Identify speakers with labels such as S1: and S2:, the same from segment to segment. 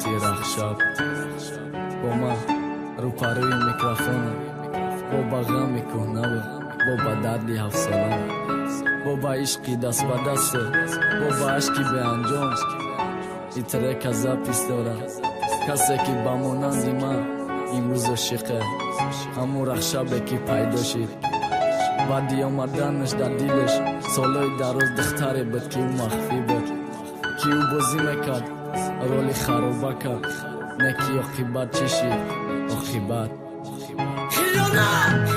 S1: مهدی رخشاب با ما رو پروی میکروفون با غم میکنه با دردی 7 سالان با عشقی دست به دست با عشقی به انجام این ترک از پیست داره کسی که با مانندی من امروز عاشقه همون رخشابه که پیدا شد بعدی آمدنش در دیلش سالای دراز دختره بود که او مخفی بود که او بازی میکرد رولی خرابه کرد نکی عاقبت چی شد عاقبت خیانت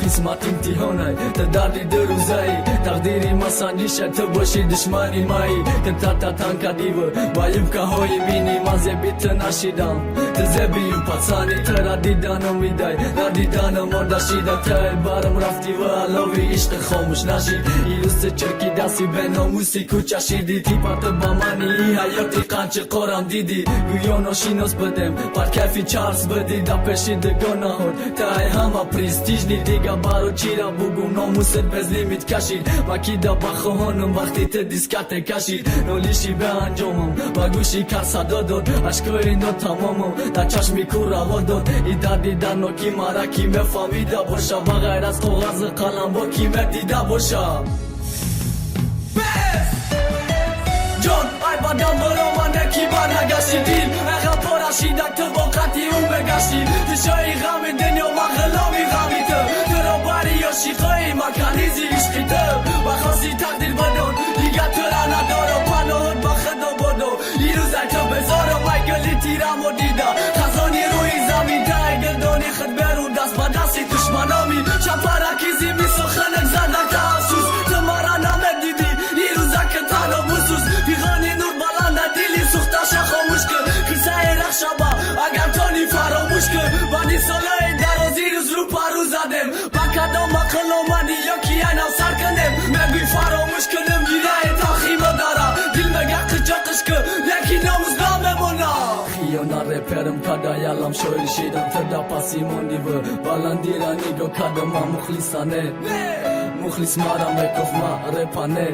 S1: قسمت امتحانه تا دردی 2 روزه تقدیری ما سنجیشه تو باشی دشمنی مایی که تا تنکدی و بایم که های بینی من زبیت نشیدم تو زبیم پسانی ترا دیدن امیدای ندیدن مرده شیده تا بارم رفتی و علاوی عشق خاموش نشید ایروز چرکی دستی به ناموسی کوچه شیدی تیپت با منی ای حیاتی قنچ قارم دیدی گویا ناشیناس بدم پر کفی چارس بدی دا پشید گناهون تا همه پریستیج نی دیگه بارو چیرا بگو ناموست بز لیمیت کشید وکی دا بخواهانم وقتی ته دیسکت کشید نولیشی به انجامم و گوشی کر صدا داد عشقای نو تمامم دا چشمی کور روا داد ای دردی در نوکی مرا کی مفهمیده باشه بغیر از کاغذ قلم با کی مدیده باشه جان ای بدم برو من کی برنگشتی دیل اغا پرشیده تو وقتی اون بگشتی تشایی غم دنیا و غلامی غمی تو رو باری یا شیخایی مکانیزی عشقی تو و خاصی تقدیر بدون دیگه تو را ندارم پناهت با خدا بدو ای روزای تو بذارم ای گلی تیرم و دیده خزانی روی زمین تای گردانی خد برون دست با دستی دشمنامی چپرکیزی می سخنک زدن که افسوس تو مرا نمیدیدی ای روزا که تنها بسوس پیغانی نور بلنده دیلی سوختش خاموش کن قصه رخشابه اگر تانی فراموش کن بانی سالای درازی روز رو پرو زدم با کدام اقل اومدی یکی اینم سر کنم مگوی فراموش کنم گیره تاخیمه دارم دل مگه قجاقش کن یکی ناموز ناممونا خیانا رپرم کدا یالم شویر شیدم تدا پاسی موندی و بلندی را نیگو کدا ما مخلصانه مخلص مارا میکف ما رپانه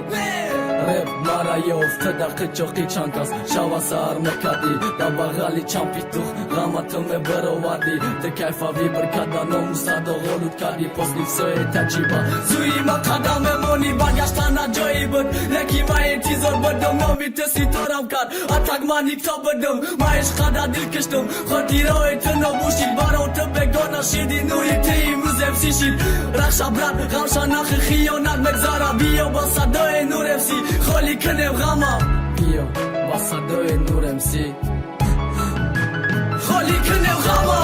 S1: رپ مارا یه افتاده قچاقی چانکاس شوا سار مکدی دا بغالی چمپی توخ غامتو می برواردی ده کیفاوی برکدا ناموسا دا غلوت کردی پسلیف سوی تجیبا زوی ما قدم مونی برگشتن جایی بود یکی ما انتظار بدم نامی تسی تارم کرد اتاق من نیکتا بدم ما عشقا دل کشتم خودی رای تو نبوشید برام تو بگانا شیدی نوری تی امروز افسی شید رخشاب رد غمشا نخ خیانت مگذارا بیا با صدای نور افسی خالی کنم غما بیا با صدای نور امسی خالی کنم غما